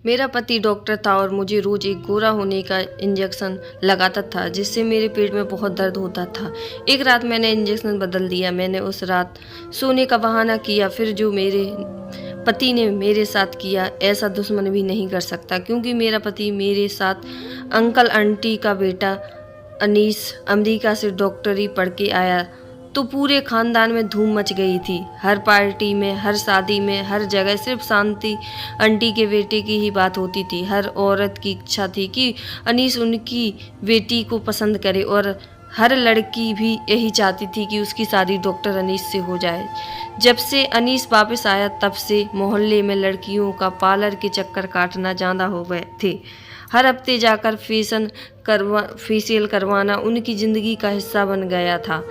मेरा पति डॉक्टर था और मुझे रोज एक गोरा होने का इंजेक्शन लगाता था जिससे मेरे पेट में बहुत दर्द होता था। एक रात मैंने इंजेक्शन बदल दिया। मैंने उस रात सोने का बहाना किया। फिर जो मेरे पति ने मेरे साथ किया ऐसा दुश्मन भी नहीं कर सकता, क्योंकि मेरा पति मेरे साथ अंकल आंटी का बेटा अनीस अमेरिका से डॉक्टरी पढ़ के आया तो पूरे खानदान में धूम मच गई थी। हर पार्टी में, हर शादी में, हर जगह सिर्फ शांति आंटी के बेटे की ही बात होती थी। हर औरत की इच्छा थी कि अनीस उनकी बेटी को पसंद करे और हर लड़की भी यही चाहती थी कि उसकी शादी डॉक्टर अनीस से हो जाए। जब से अनीस वापस आया तब से मोहल्ले में लड़कियों का पार्लर के चक्कर काटना ज़्यादा हो गए थे। हर हफ्ते जाकर फेशियल करवाना उनकी ज़िंदगी का हिस्सा बन गया था।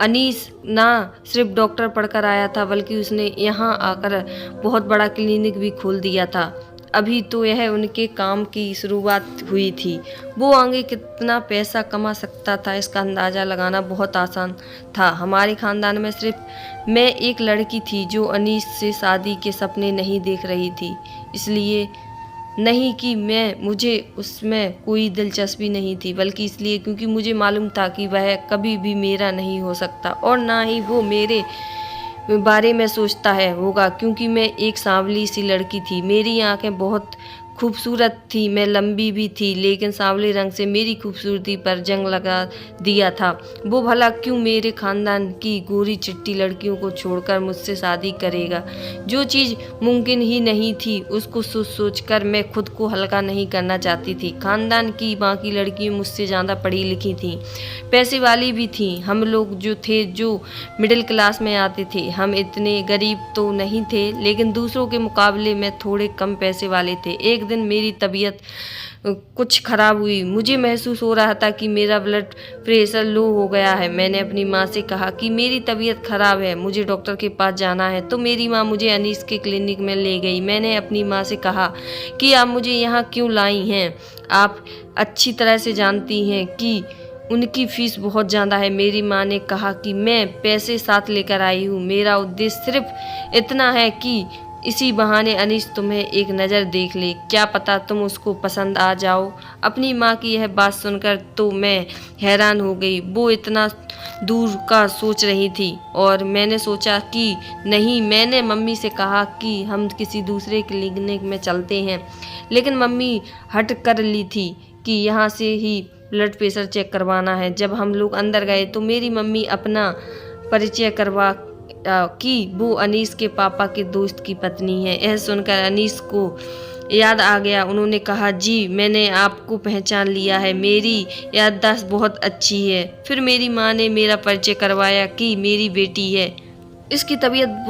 अनीस ना सिर्फ डॉक्टर पढ़कर आया था, बल्कि उसने यहाँ आकर बहुत बड़ा क्लिनिक भी खोल दिया था। अभी तो यह उनके काम की शुरुआत हुई थी। वो आगे कितना पैसा कमा सकता था इसका अंदाज़ा लगाना बहुत आसान था। हमारे खानदान में सिर्फ मैं एक लड़की थी जो अनीस से शादी के सपने नहीं देख रही थी। इसलिए नहीं कि मुझे उसमें कोई दिलचस्पी नहीं थी, बल्कि इसलिए क्योंकि मुझे मालूम था कि वह कभी भी मेरा नहीं हो सकता और ना ही वो मेरे बारे में सोचता होगा, क्योंकि मैं एक सांवली सी लड़की थी। मेरी आंखें बहुत खूबसूरत थी, मैं लंबी भी थी, लेकिन सांवले रंग से मेरी खूबसूरती पर जंग लगा दिया था। वो भला क्यों मेरे खानदान की गोरी चिट्टी लड़कियों को छोड़कर मुझसे शादी करेगा। जो चीज़ मुमकिन ही नहीं थी उसको सोच कर मैं खुद को हल्का नहीं करना चाहती थी। खानदान की बाकी लड़कियां मुझसे ज़्यादा पढ़ी लिखी थीं, पैसे वाली भी थीं। हम लोग जो मिडिल क्लास में आते थे, हम इतने गरीब तो नहीं थे, लेकिन दूसरों के मुकाबले में थोड़े कम पैसे वाले थे। एक दिन मेरी तबीयत कुछ खराब हुई। मुझे महसूस हो रहा था कि मेरा ब्लड प्रेशर लो हो गया है। मैंने अपनी माँ से कहा कि मेरी तबीयत खराब है, मुझे डॉक्टर के पास जाना है। तो मेरी माँ मुझे अनीस के क्लिनिक में ले गई। मैंने अपनी माँ से कहा कि आप मुझे यहाँ क्यों लाई हैं, आप अच्छी तरह से जानती हैं कि उनकी फीस बहुत ज़्यादा है। मेरी माँ ने कहा कि मैं पैसे साथ लेकर आई हूँ, मेरा उद्देश्य सिर्फ इतना है कि इसी बहाने अनीस तुम्हें एक नज़र देख ले, क्या पता तुम उसको पसंद आ जाओ। अपनी माँ की यह बात सुनकर तो मैं हैरान हो गई। वो इतना दूर का सोच रही थी और मैंने सोचा कि नहीं। मैंने मम्मी से कहा कि हम किसी दूसरे क्लिनिक में चलते हैं, लेकिन मम्मी हट कर ली थी कि यहाँ से ही ब्लड प्रेशर चेक करवाना है। जब हम लोग अंदर गए तो मेरी मम्मी अपना परिचय करवा कि वो अनीस के पापा के दोस्त की पत्नी है। यह सुनकर अनीस को याद आ गया। उन्होंने कहा, जी मैंने आपको पहचान लिया है, मेरी याददाश्त बहुत अच्छी है। फिर मेरी माँ ने मेरा परिचय करवाया कि मेरी बेटी है। इसकी तबीयत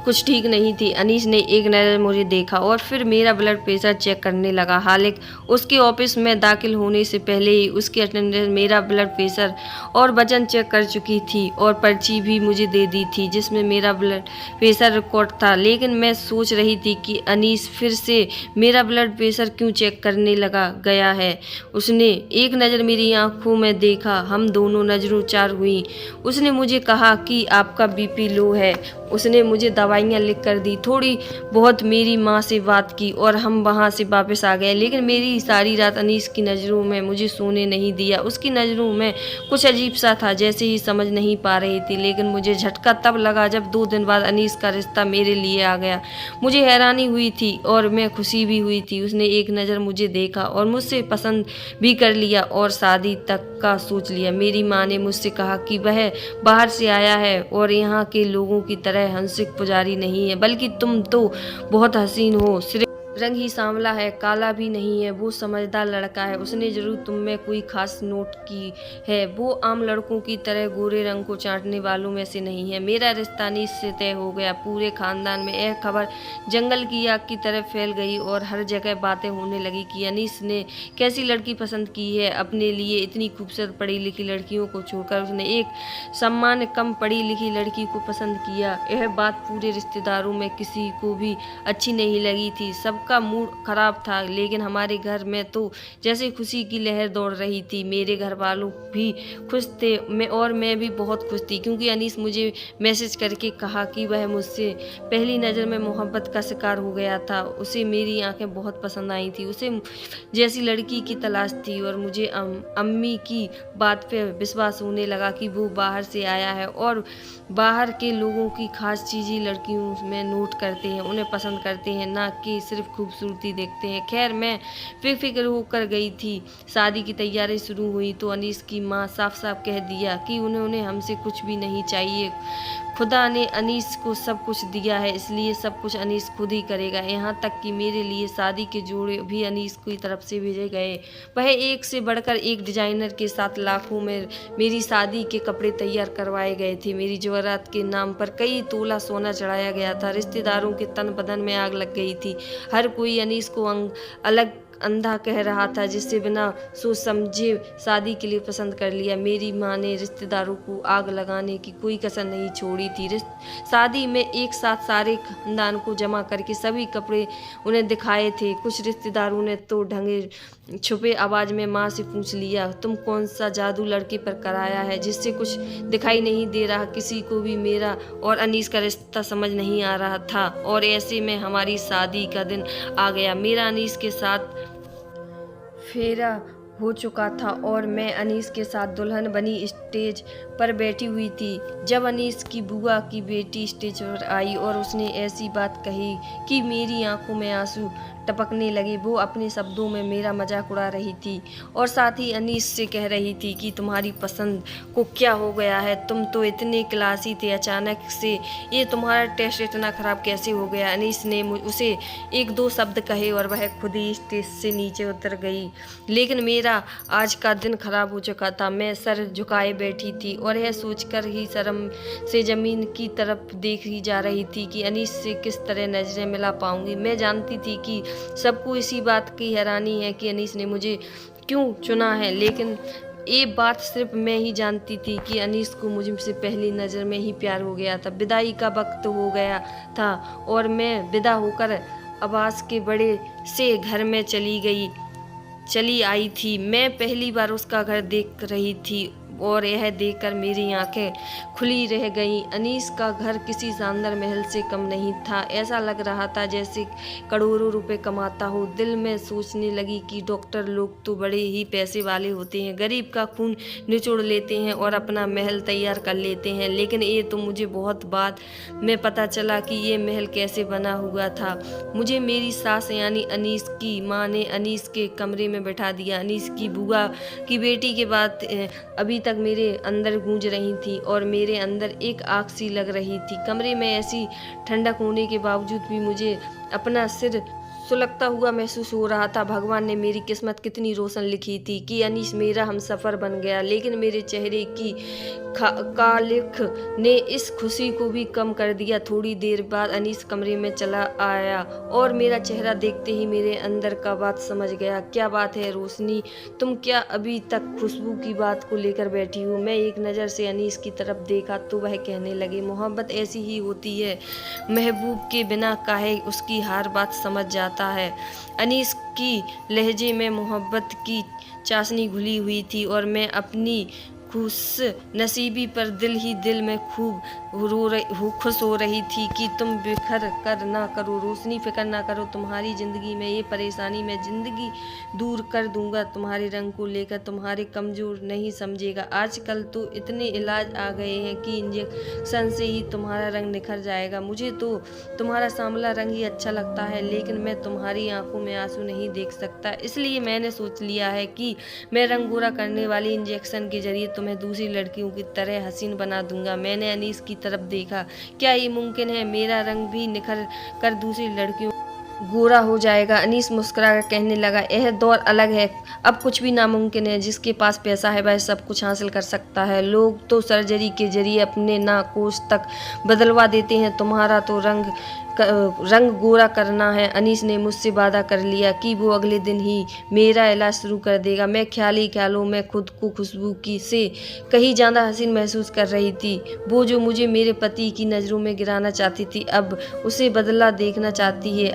कुछ ठीक नहीं थी। अनीस ने एक नज़र मुझे देखा और फिर मेरा ब्लड प्रेशर चेक करने लगा। हालांकि उसके ऑफिस में दाखिल होने से पहले ही उसकी अटेंडेंट मेरा ब्लड प्रेशर और वजन चेक कर चुकी थी और पर्ची भी मुझे दे दी थी जिसमें मेरा ब्लड प्रेशर रिकॉर्ड था। लेकिन मैं सोच रही थी कि अनीस फिर से मेरा ब्लड प्रेशर क्यों चेक करने लगा गया है। उसने एक नज़र मेरी आंखों में देखा, हम दोनों नज़रों चार हुई। उसने मुझे कहा कि आपका बीपी लो है। उसने मुझे दवाइयाँ लिख कर दी, थोड़ी बहुत मेरी माँ से बात की और हम वहाँ से वापस आ गए। लेकिन मेरी सारी रात अनीस की नज़रों में मुझे सोने नहीं दिया। उसकी नज़रों में कुछ अजीब सा था, जैसे ही समझ नहीं पा रही थी। लेकिन मुझे झटका तब लगा जब 2 दिन बाद अनीस का रिश्ता मेरे लिए आ गया। मुझे हैरानी हुई थी और मैं खुशी भी हुई थी। उसने एक नज़र मुझे देखा और मुझसे पसंद भी कर लिया और शादी तक का सोच लिया। मेरी माँ ने मुझसे कहा कि वह बाहर से आया है और यहाँ के लोगों की तरह हंसिक पुजारी नहीं है, बल्कि तुम तो बहुत हसीन हो। सिर्फ रंग ही सांवला है, काला भी नहीं है। वो समझदार लड़का है, उसने जरूर तुम में कोई खास नोट की है। वो आम लड़कों की तरह गोरे रंग को चाटने वालों में से नहीं है। मेरा रिश्ता अनीस से तय हो गया। पूरे खानदान में यह खबर जंगल की आग की तरह फैल गई और हर जगह बातें होने लगी कि अनीस ने कैसी लड़की पसंद की है। अपने लिए इतनी खूबसूरत पढ़ी लिखी लड़कियों को छोड़कर उसने एक सामान्य कम पढ़ी लिखी लड़की को पसंद किया। यह बात पूरे रिश्तेदारों में किसी को भी अच्छी नहीं लगी थी। सब सबका मूड खराब था, लेकिन हमारे घर में तो जैसे खुशी की लहर दौड़ रही थी। मेरे घर वालों भी खुश थे, मैं भी बहुत खुश थी, क्योंकि अनीस मुझे मैसेज करके कहा कि वह मुझसे पहली नज़र में मोहब्बत का शिकार हो गया था। उसे मेरी आंखें बहुत पसंद आई थी, उसे जैसी लड़की की तलाश थी, और मुझे अम्मी की बात पे विश्वास होने लगा कि वो बाहर से आया है और बाहर के लोगों की खास चीज़ें लड़कियों में नोट करते हैं, उन्हें पसंद करते हैं, ना कि सिर्फ खूबसूरती देखते हैं। खैर, मैं बेफिक्र होकर गई थी। शादी की तैयारी शुरू हुई तो अनीस की माँ साफ साफ कह दिया कि उन्हें हमसे कुछ भी नहीं चाहिए। खुदा ने अनीस को सब कुछ दिया है, इसलिए सब कुछ अनीस खुद ही करेगा। यहाँ तक कि मेरे लिए शादी के जोड़े भी अनीस की तरफ से भेजे गए। वह एक से बढ़कर एक डिजाइनर के साथ लाखों में मेरी शादी के कपड़े तैयार करवाए गए थे। मेरी जवारात के नाम पर कई तोला सोना चढ़ाया गया था। रिश्तेदारों के तन बदन में आग लग गई थी। हर कोई अनीस को अलग अंधा कह रहा था, जिससे बिना सोच समझे शादी के लिए पसंद कर लिया। मेरी माँ ने रिश्तेदारों को आग लगाने की कोई कसर नहीं छोड़ी थी। शादी में एक साथ सारे खानदान को जमा करके सभी कपड़े उन्हें दिखाए थे। कुछ रिश्तेदारों ने तो ढंगे छुपे आवाज में माँ से पूछ लिया, तुम कौन सा जादू लड़के पर कराया है जिससे कुछ दिखाई नहीं दे रहा। किसी को भी मेरा और अनीस का रिश्ता समझ नहीं आ रहा था, और ऐसे में हमारी शादी का दिन आ गया। मेरा अनीस के साथ फेरा हो चुका था और मैं अनीस के साथ दुल्हन बनी स्टेज पर बैठी हुई थी। जब अनीस की बुआ की बेटी स्टेज पर आई और उसने ऐसी बात कही कि मेरी आंखों में आंसू टपकने लगे। वो अपने शब्दों में मेरा मजाक उड़ा रही थी और साथ ही अनीस से कह रही थी कि तुम्हारी पसंद को क्या हो गया है, तुम तो इतने क्लासी थे, अचानक से ये तुम्हारा टेस्ट इतना ख़राब कैसे हो गया। अनीस ने उसे एक दो शब्द कहे और वह खुद ही स्टेज से नीचे उतर गई। लेकिन मेरा आज का दिन खराब हो चुका था। मैं सर झुकाए बैठी थी और यह सोचकर ही शर्म से ज़मीन की तरफ देखी जा रही थी कि अनीस से किस तरह नज़रें मिला पाऊंगी। मैं जानती थी कि सबको इसी बात की हैरानी है कि अनीस ने मुझे क्यों चुना है, लेकिन ये बात सिर्फ मैं ही जानती थी कि अनीस को मुझसे पहली नज़र में ही प्यार हो गया था। विदाई का वक्त हो गया था और मैं विदा होकर आवास के बड़े से घर में चली आई थी। मैं पहली बार उसका घर देख रही थी और यह देखकर मेरी आंखें खुली रह गईं। अनीस का घर किसी शानदार महल से कम नहीं था। ऐसा लग रहा था जैसे करोड़ों रुपए कमाता हो। दिल में सोचने लगी कि डॉक्टर लोग तो बड़े ही पैसे वाले होते हैं, गरीब का खून निचोड़ लेते हैं और अपना महल तैयार कर लेते हैं। लेकिन ये तो मुझे बहुत बाद में पता चला कि ये महल कैसे बना हुआ था। मुझे मेरी सास यानी अनीस की माँ ने अनीस के कमरे में बैठा दिया। अनीस की बुआ की बेटी के बाद अभी तक मेरे अंदर गूंज रही थी और मेरे अंदर एक आग सी लग रही थी। कमरे में ऐसी ठंडक होने के बावजूद भी मुझे अपना सिर सुलगता हुआ महसूस हो रहा था। भगवान ने मेरी किस्मत कितनी रोशन लिखी थी कि अनीस मेरा हमसफ़र बन गया। लेकिन मेरे चेहरे की कालिख ने इस खुशी को भी कम कर दिया। थोड़ी देर बाद अनीस कमरे में चला आया और मेरा चेहरा देखते ही मेरे अंदर का बात समझ गया। क्या बात है रोशनी, तुम क्या अभी तक खुशबू की बात को लेकर बैठी हो? मैं एक नज़र से अनीस की तरफ देखा तो वह कहने लगे, मोहब्बत ऐसी ही होती है, महबूब के बिना काहे उसकी हर बात समझ जाता है। अनीस की लहजे में मोहब्बत की चाशनी घुली हुई थी और मैं अपनी खुश नसीबी पर दिल ही दिल में खूब खुश हो रही थी कि तुम बिखर कर ना करो रोशनी, फिक्र ना करो, तुम्हारी ज़िंदगी में ये परेशानी मैं ज़िंदगी दूर कर दूंगा। तुम्हारे रंग को लेकर तुम्हारे कमज़ोर नहीं समझेगा। आजकल तो इतने इलाज आ गए हैं कि इंजेक्शन से ही तुम्हारा रंग निखर जाएगा। मुझे तो तुम्हारा सांवला रंग ही अच्छा लगता है, लेकिन मैं तुम्हारी आंखों में आंसू नहीं देख सकता। इसलिए मैंने सोच लिया है कि मैं रंग गोरा करने वाली इंजेक्शन के जरिए तुम्हें दूसरी लड़कियों की तरह हसीन बना दूंगा। मैंने अनीस की तरफ देखा। क्या ये मुमकिन है? मेरा रंग भी निखर कर दूसरी लड़कियों गोरा हो जाएगा? अनीस मुस्कुराकर कहने लगा, यह दौर अलग है, अब कुछ भी नामुमकिन है। जिसके पास पैसा है वह सब कुछ हासिल कर सकता है। लोग तो सर्जरी के जरिए अपने नाकोश तक बदलवा देते हैं, तुम्हारा तो रंग रंग गोरा करना है। अनीस ने मुझसे वादा कर लिया कि वो अगले दिन ही मेरा इलाज शुरू कर देगा। मैं ख्यालों में खुद को खुशबू की से कहीं ज़्यादा हसीन महसूस कर रही थी। वो जो मुझे मेरे पति की नज़रों में गिराना चाहती थी, अब उसे बदला देखना चाहती है।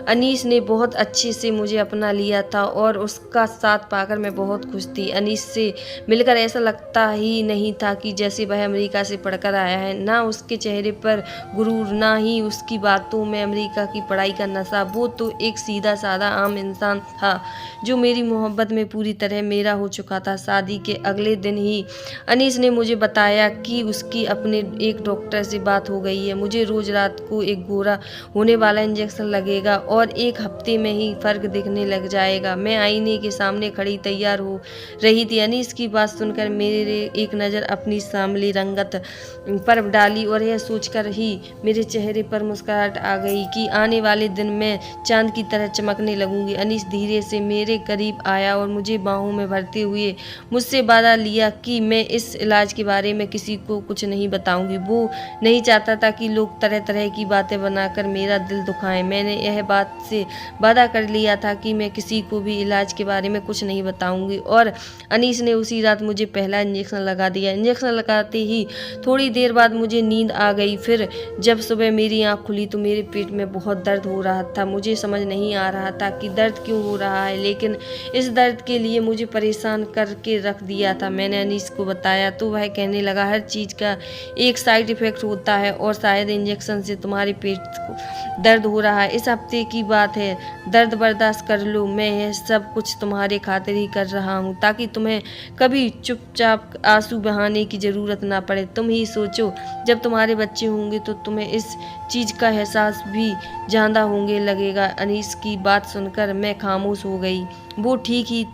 अनीस ने बहुत अच्छे से मुझे अपना लिया था और उसका साथ पाकर मैं बहुत खुश थी। अनीस से मिलकर ऐसा लगता ही नहीं था कि जैसे वह अमेरिका से पढ़कर आया है। ना उसके चेहरे पर गुरूर, ना ही उसकी बातों में अमेरिका की पढ़ाई का नशा। वो तो एक सीधा साधा आम इंसान था जो मेरी मोहब्बत में पूरी तरह मेरा हो चुका था। शादी के अगले दिन ही अनीस ने मुझे बताया कि उसकी अपने एक डॉक्टर से बात हो गई है। मुझे रोज रात को एक गोरा होने वाला इंजेक्शन लगेगा और 1 हफ्ते में ही फर्क दिखने लग जाएगा। मैं आईने के सामने खड़ी तैयार हो रही थी। अनीस की बात सुनकर मेरे एक नज़र अपनी सांवली रंगत पर डाली और यह सोचकर ही मेरे चेहरे पर मुस्कुराहट आ गई कि आने वाले दिन मैं चांद की तरह चमकने लगूंगी। अनीस धीरे से मेरे करीब आया और मुझे बाहों में भरते हुए मुझसे वादा लिया कि मैं इस इलाज के बारे में किसी को कुछ नहीं बताऊंगी। वो नहीं चाहता था कि लोग तरह तरह की बातें बनाकर मेरा दिल दुखाएं। मैंने यह बात से वादा कर लिया था कि मैं किसी को भी इलाज के बारे में कुछ नहीं बताऊंगी और अनीस ने उसी रात मुझे पहला इंजेक्शन लगा दिया। इंजेक्शन लगाते ही थोड़ी देर बाद मुझे नींद आ गई। फिर जब सुबह मेरी आँख खुली तो मेरे पेट में बहुत दर्द हो रहा था। मुझे समझ नहीं आ रहा था कि दर्द क्यों हो रहा है, लेकिन इस दर्द के लिए मुझे परेशान करके रख दिया था। मैंने अनीस को बताया तो वह कहने लगा, हर चीज़ का एक साइड इफ़ेक्ट होता है और शायद इंजेक्शन से तुम्हारे पेट को दर्द हो रहा है। इस हफ्ते की बात है, दर्द बर्दाश्त कर लो। मैं यह सब कुछ तुम्हारे खातिर ही कर रहा हूँ ताकि तुम्हें कभी चुपचाप आंसू बहाने की ज़रूरत ना पड़े। तुम ही सोचो, जब तुम्हारे बच्चे होंगे तो तुम्हें इस चीज़ का एहसास भी ज़्यादा होंगे लगेगा। अनीस की बात सुनकर मैं खामोश हो गई। वो ठीक ही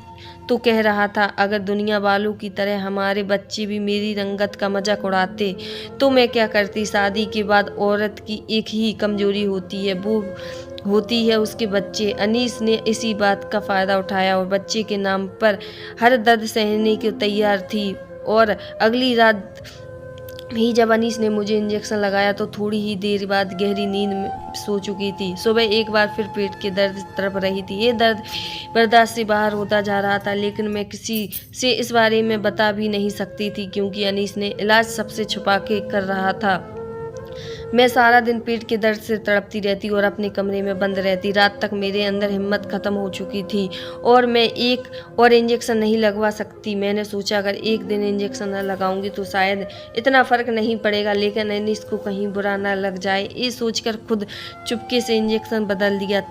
तो कह रहा था। अगर दुनिया वालों की तरह हमारे बच्चे भी मेरी रंगत का मजाक उड़ाते तो मैं क्या करती। शादी के बाद औरत की एक ही कमजोरी होती है, वो होती है उसके बच्चे। अनीस ने इसी बात का फ़ायदा उठाया और बच्चे के नाम पर हर दर्द सहने को तैयार थी। और अगली रात ही जब अनीस ने मुझे इंजेक्शन लगाया तो थोड़ी ही देर बाद गहरी नींद में सो चुकी थी। सुबह एक बार फिर पेट के दर्द तड़प रही थी। ये दर्द बर्दाश्त से बाहर होता जा रहा था, लेकिन मैं किसी से इस बारे में बता भी नहीं सकती थी क्योंकि अनीस ने इलाज सबसे छुपा के कर रहा था। मैं सारा दिन पेट के दर्द से तड़पती रहती और अपने कमरे में बंद रहती। रात तक मेरे अंदर हिम्मत ख़त्म हो चुकी थी और मैं एक और इंजेक्शन नहीं लगवा सकती। मैंने सोचा अगर एक दिन इंजेक्शन न लगाऊंगी तो शायद इतना फ़र्क नहीं पड़ेगा, लेकिन अनीस को कहीं बुरा ना लग जाए। ये सोचकर खुद चुपके से इंजेक्शन बदल दिया,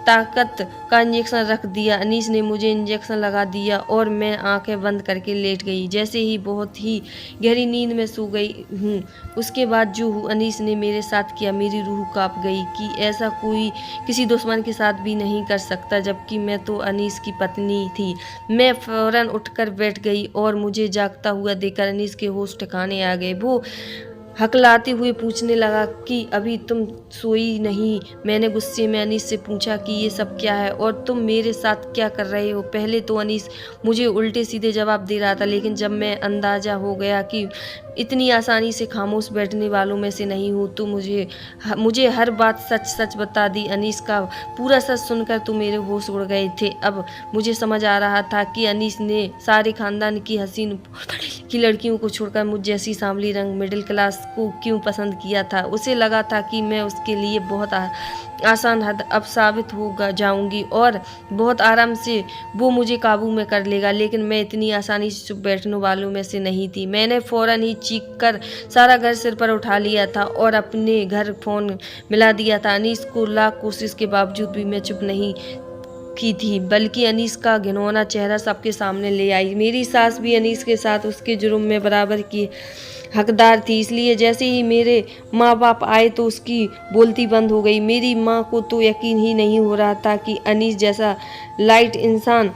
ताकत का इंजेक्शन रख दिया। अनीस ने मुझे इंजेक्शन लगा दिया और मैं आंखें बंद करके लेट गई, जैसे ही बहुत ही गहरी नींद में सो गई हूँ। उसके बाद जो अनीस ने मेरे साथ किया, मेरी रूह कांप गई कि ऐसा कोई किसी दुश्मन के साथ भी नहीं कर सकता, जबकि मैं तो अनीस की पत्नी थी। मैं फौरन उठकर बैठ गई और मुझे जागता हुआ देखकर अनीस के होश ठिकाने आ गए। वो हकलाते हुए पूछने लगा कि अभी तुम सोई नहीं। मैंने गुस्से में अनीस से पूछा कि ये सब क्या है और तुम मेरे साथ क्या कर रहे हो। पहले तो अनीस मुझे उल्टे सीधे जवाब दे रहा था, लेकिन जब मैं अंदाज़ा हो गया कि इतनी आसानी से खामोश बैठने वालों में से नहीं हूँ तो मुझे हर बात सच सच बता दी। अनीस का पूरा सच सुनकर तो मेरे होश उड़ गए थे। अब मुझे समझ आ रहा था कि अनीस ने सारे खानदान की हसीन की लड़कियों को छोड़कर मुझ जैसी सांवली रंग मिडिल क्लास को क्यों पसंद किया था। उसे लगा था कि मैं उसके लिए बहुत आसान हद अब साबित हो जाऊंगी और बहुत आराम से वो मुझे काबू में कर लेगा, लेकिन मैं इतनी आसानी से चुप बैठने वालों में से नहीं थी। मैंने फ़ौरन ही चीख कर सारा घर सिर पर उठा लिया था और अपने घर फ़ोन मिला दिया था। अनीस को लाख कोशिश के बावजूद भी मैं चुप नहीं की थी, बल्कि अनीस का घिनौना चेहरा सबके सामने ले आई। मेरी सास भी अनीस के साथ उसके जुर्म में बराबर की हकदार थी, इसलिए जैसे ही मेरे माँ बाप आए तो उसकी बोलती बंद हो गई। मेरी माँ को तो यकीन ही नहीं हो रहा था कि अनीस जैसा लाइट इंसान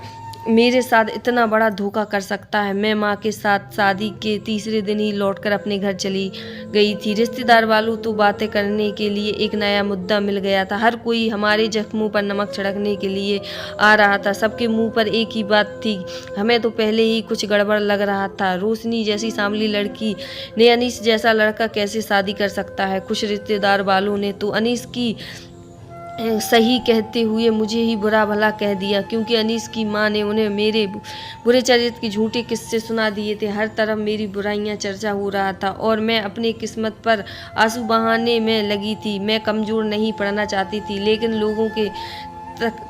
मेरे साथ इतना बड़ा धोखा कर सकता है। मैं माँ के साथ शादी के तीसरे दिन ही लौटकर अपने घर चली गई थी। रिश्तेदार वालों तो बातें करने के लिए एक नया मुद्दा मिल गया था। हर कोई हमारे जख्मों पर नमक छिड़कने के लिए आ रहा था। सबके मुंह पर एक ही बात थी, हमें तो पहले ही कुछ गड़बड़ लग रहा था। रोशनी जैसी सांवली लड़की ने अनीस जैसा लड़का कैसे शादी कर सकता है? कुछ रिश्तेदार वालों ने तो अनीस की सही कहते हुए मुझे ही बुरा भला कह दिया, क्योंकि अनीस की माँ ने उन्हें मेरे बुरे चरित्र की झूठे किस्से सुना दिए थे। हर तरफ मेरी बुराइयां चर्चा हो रहा था और मैं अपनी किस्मत पर आंसू बहाने में लगी थी। मैं कमज़ोर नहीं पड़ना चाहती थी, लेकिन लोगों के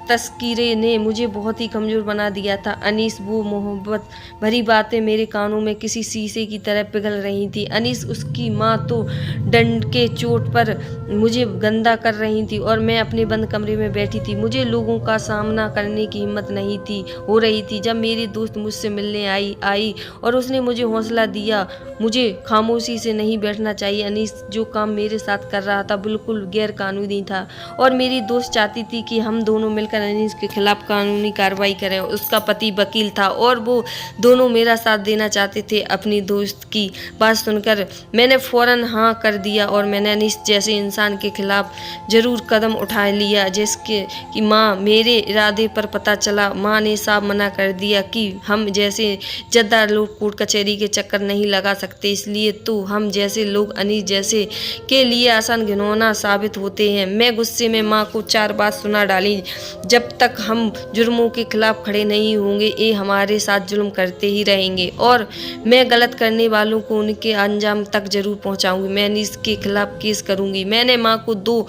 तस्कीरे ने मुझे बहुत ही कमज़ोर बना दिया था। अनीस, वो मोहब्बत भरी बातें मेरे कानों में किसी शीशे की तरह पिघल रही थी। अनीस, उसकी माँ तो डंड के चोट पर मुझे गंदा कर रही थी और मैं अपने बंद कमरे में बैठी थी। मुझे लोगों का सामना करने की हिम्मत नहीं थी हो रही थी। जब मेरी दोस्त मुझसे मिलने आई और उसने मुझे हौसला दिया, मुझे खामोशी से नहीं बैठना चाहिए। अनीस जो काम मेरे साथ कर रहा था बिल्कुल गैर कानूनी था और मेरी दोस्त चाहती थी कि हम दोनों मिलकर अनीस के खिलाफ कानूनी कार्रवाई करें। उसका पति वकील था और वो दोनों मेरा साथ देना चाहते थे। अपनी दोस्त की बात सुनकर मैंने फौरन हाँ कर दिया और मैंने अनीस जैसे इंसान के खिलाफ जरूर कदम उठा लिया जिसके कि माँ मेरे इरादे पर पता चला। माँ ने साफ मना कर दिया कि हम जैसे जद्दार लोग कोर्ट कचहरी के चक्कर नहीं लगा सकते, इसलिए तो हम जैसे लोग अनीस जैसे के लिए आसान घिनौना साबित होते हैं। मैं गुस्से में माँ को 4 बात सुना डाली, जब तक हम जुर्मों के खिलाफ खड़े नहीं होंगे ये हमारे साथ जुल्म करते ही रहेंगे और मैं गलत करने वालों को उनके अंजाम तक जरूर पहुंचाऊंगी। मैं अनीस के खिलाफ केस करूंगी। मैंने माँ को 2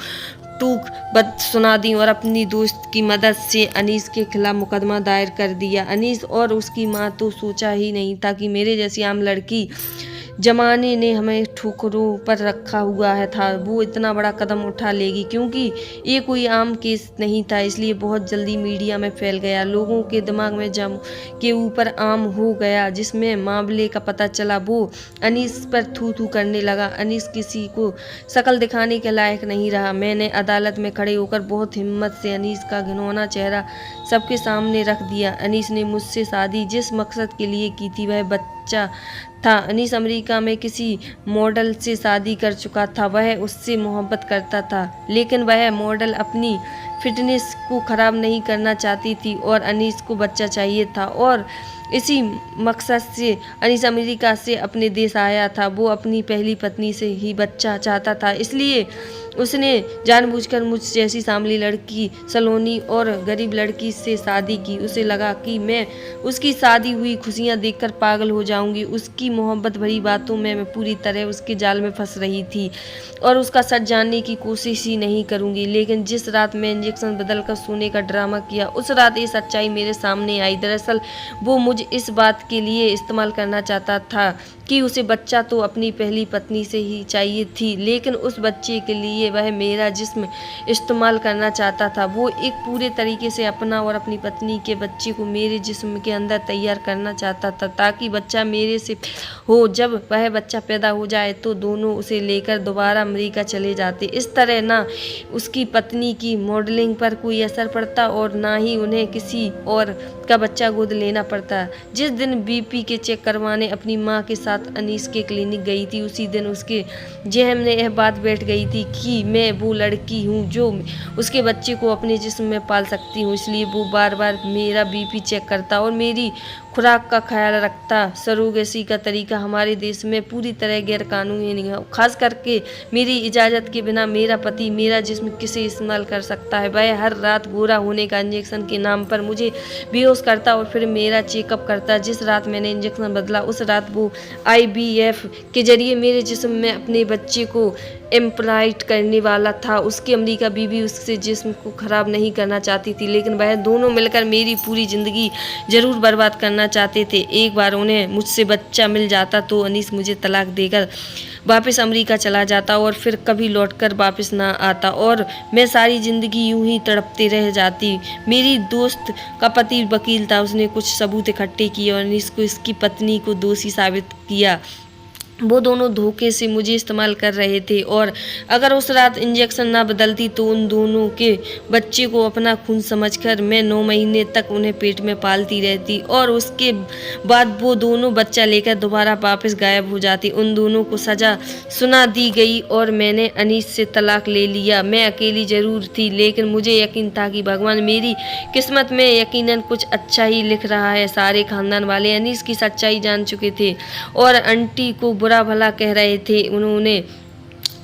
टूक बद सुना दी और अपनी दोस्त की मदद से अनीस के खिलाफ मुकदमा दायर कर दिया। अनीस और उसकी माँ तो सोचा ही नहीं था कि मेरे जैसी आम लड़की जमाने ने हमें ठोकरों पर रखा हुआ है था, वो इतना बड़ा कदम उठा लेगी, क्योंकि ये कोई आम केस नहीं था, इसलिए बहुत जल्दी मीडिया में फैल गया। लोगों के दिमाग में जम के ऊपर आम हो गया। जिसमें मामले का पता चला वो अनीस पर थू थू करने लगा। अनीस किसी को शक्ल दिखाने के लायक नहीं रहा। मैंने अदालत में खड़े होकर बहुत हिम्मत से अनीस का घिनौना चेहरा सबके सामने रख दिया। अनीस ने मुझसे शादी जिस मकसद के लिए की थी वह बच्चा था। अनीस अमेरिका में किसी मॉडल से शादी कर चुका था। वह उससे मोहब्बत करता था, लेकिन वह मॉडल अपनी फिटनेस को ख़राब नहीं करना चाहती थी और अनीस को बच्चा चाहिए था और इसी मकसद से अनीस अमेरिका से अपने देश आया था। वो अपनी पहली पत्नी से ही बच्चा चाहता था, इसलिए उसने जानबूझकर मुझ जैसी सांवली लड़की, सलोनी और गरीब लड़की से शादी की। उसे लगा कि मैं उसकी शादी हुई खुशियाँ देखकर पागल हो जाऊंगी। उसकी मोहब्बत भरी बातों में मैं पूरी तरह उसके जाल में फंस रही थी और उसका सच जानने की कोशिश ही नहीं करूंगी। लेकिन जिस रात मैं इंजेक्शन बदलकर सोने का ड्रामा किया, उस रात ये सच्चाई मेरे सामने आई। दरअसल वो मुझे इस बात के लिए इस्तेमाल करना चाहता था कि उसे बच्चा तो अपनी पहली पत्नी से ही चाहिए थी, लेकिन उस बच्चे के लिए वह मेरा जिस्म इस्तेमाल करना चाहता था। वो एक पूरे तरीके से अपना और अपनी पत्नी के बच्चे को मेरे जिस्म के अंदर तैयार करना चाहता था, ताकि बच्चा मेरे से हो। जब वह बच्चा पैदा हो जाए तो दोनों उसे लेकर दोबारा अमेरिका चले जाते। इस तरह ना उसकी पत्नी की मॉडलिंग पर कोई असर पड़ता और ना ही उन्हें किसी और का बच्चा गोद लेना पड़ता। जिस दिन बीपी के चेक करवाने अपनी माँ के साथ अनीस के क्लिनिक गई थी, उसी दिन उसके जहन में यह बात बैठ गई थी कि मैं वो लड़की हूँ जो उसके बच्चे को अपने जिस्म में पाल सकती हूँ। इसलिए वो बार बार मेरा बीपी चेक करता और मेरी खुराक का ख्याल रखता। सरोगेसी का तरीका हमारे देश में पूरी तरह गैर कानूनी नहीं है। खास करके मेरी इजाज़त के बिना मेरा पति मेरा जिस्म किसे इस्तेमाल कर सकता है। वह हर रात गोरा होने का इंजेक्शन के नाम पर मुझे बेहोश करता और फिर मेरा चेकअप करता। जिस रात मैंने इंजेक्शन बदला उस रात वो IVF के जरिए मेरे जिस्म में अपने बच्चे को इम्प्लांट करने वाला था। उसकी अमेरिका बीवी उससे जिस्म को ख़राब नहीं करना चाहती थी, लेकिन वह दोनों मिलकर मेरी पूरी ज़िंदगी ज़रूर बर्बाद करना चाहते थे। एक बार उन्हें मुझसे बच्चा मिल जाता तो अनीस मुझे तलाक देकर वापस अमेरिका चला जाता और फिर कभी लौटकर वापस ना आता और मैं सारी ज़िंदगी यूं ही तड़पती रह जाती। मेरी दोस्त का पति वकील था, उसने कुछ सबूत इकट्ठे किए और अनीस को इसकी पत्नी को दोषी साबित किया। वो दोनों धोखे से मुझे इस्तेमाल कर रहे थे और अगर उस रात इंजेक्शन ना बदलती तो उन दोनों के बच्चे को अपना खून समझकर मैं 9 महीने तक उन्हें पेट में पालती रहती और उसके बाद वो दोनों बच्चा लेकर दोबारा वापस गायब हो जाती। उन दोनों को सज़ा सुना दी गई और मैंने अनीस से तलाक ले लिया। मैं अकेली ज़रूर थी, लेकिन मुझे यकीन था कि भगवान मेरी किस्मत में यकीनन कुछ अच्छा ही लिख रहा है। सारे खानदान वाले अनीस की सच्चाई जान चुके थे और आंटी को बुरा भला कह रहे थे। उन्होंने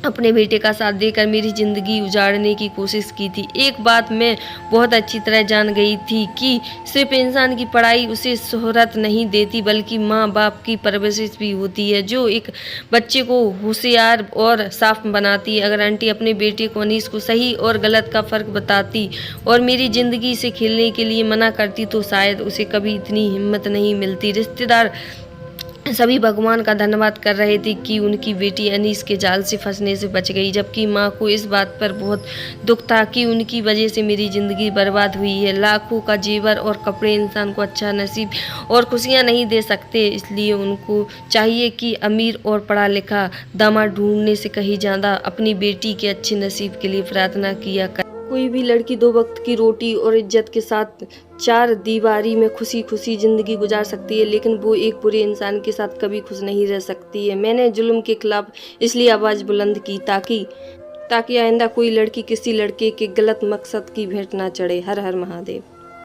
अपने बेटे का साथ देकर मेरी ज़िंदगी उजाड़ने की कोशिश की थी। एक बात मैं बहुत अच्छी तरह जान गई थी कि सिर्फ इंसान की पढ़ाई उसे शोहरत नहीं देती, बल्कि माँ बाप की परवरिश भी होती है जो एक बच्चे को होशियार और साफ बनाती है। अगर आंटी अपने बेटे को अनीस को सही और गलत का फ़र्क बताती और मेरी ज़िंदगी से खेलने के लिए मना करती तो शायद उसे कभी इतनी हिम्मत नहीं मिलती। रिश्तेदार सभी भगवान का धन्यवाद कर रहे थे कि उनकी बेटी अनीस के जाल से फंसने से बच गई, जबकि माँ को इस बात पर बहुत दुख था कि उनकी वजह से मेरी ज़िंदगी बर्बाद हुई है। लाखों का जेवर और कपड़े इंसान को अच्छा नसीब और खुशियाँ नहीं दे सकते, इसलिए उनको चाहिए कि अमीर और पढ़ा लिखा दामाद ढूंढने से कहीं ज़्यादा अपनी बेटी के अच्छे नसीब के लिए प्रार्थना किया कर। कोई भी लड़की 2 वक्त की रोटी और इज्जत के साथ 4 दीवारी में खुशी खुशी ज़िंदगी गुजार सकती है, लेकिन वो एक बुरे इंसान के साथ कभी खुश नहीं रह सकती है। मैंने जुल्म के खिलाफ इसलिए आवाज़ बुलंद की ताकि आइंदा कोई लड़की किसी लड़के के गलत मकसद की भेंट ना चढ़े। हर हर महादेव।